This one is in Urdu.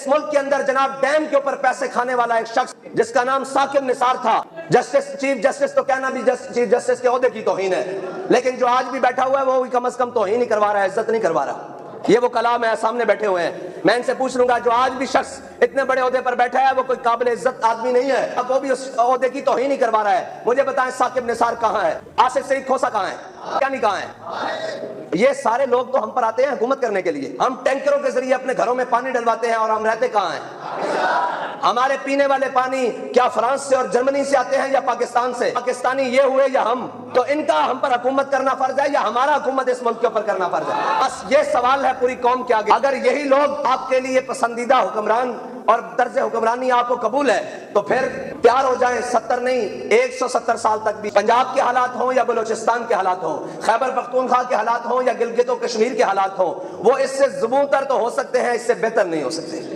اس ملک کے اندر جناب ڈیم کے اوپر پیسے کھانے والا ایک شخص جس کا نام ثاقب نثار تھا، چیف جسٹس تو کہنا بھی چیف جسٹس کے عہدے کی توہین ہے، لیکن جو آج بھی بیٹھا ہوا ہے وہ کم از کم توہین نہیں کروا رہا ہے، عزت نہیں کروا رہا۔ یہ وہ کلام ہے، سامنے بیٹھے ہوئے ہیں، میں ان سے پوچھ لوں گا جو آج بھی شخص اتنے بڑے عہدے پر بیٹھا ہے وہ کوئی قابل عزت آدمی نہیں ہے، اب وہ بھی اس عہدے کی توہین نہیں کروا رہا ہے۔ مجھے بتائیں ثاقب نثار کہاں ہے؟ آصف سعید کھوسا کہاں ہے؟ کیا نہیں کہاں ہے؟ یہ سارے لوگ تو ہم پر آتے ہیں حکومت کرنے کے لیے، ہم ٹینکروں کے ذریعے اپنے گھروں میں پانی ڈلواتے ہیں اور ہم رہتے کہاں ہیں؟ ہمارے پینے والے پانی کیا فرانس سے اور جرمنی سے آتے ہیں یا پاکستان سے؟ پاکستانی یہ ہوئے یا ہم؟ تو ان کا ہم پر حکومت کرنا فرض ہے یا ہمارا حکومت اس ملک کے اوپر کرنا فرض ہے؟ بس یہ سوال ہے پوری قوم کے آگے۔ اگر یہی لوگ آپ کے لیے پسندیدہ حکمران اور طرز حکمرانی آپ کو قبول ہے تو پھر تیار ہو جائیں، 70 نہیں 170 سال تک بھی پنجاب کے حالات ہوں یا بلوچستان کے حالات ہوں، خیبر پختونخوا کے حالات ہوں یا گلگت و کشمیر کے حالات ہوں، وہ اس سے زبوں تر تو ہو سکتے ہیں، اس سے بہتر نہیں ہو سکتے۔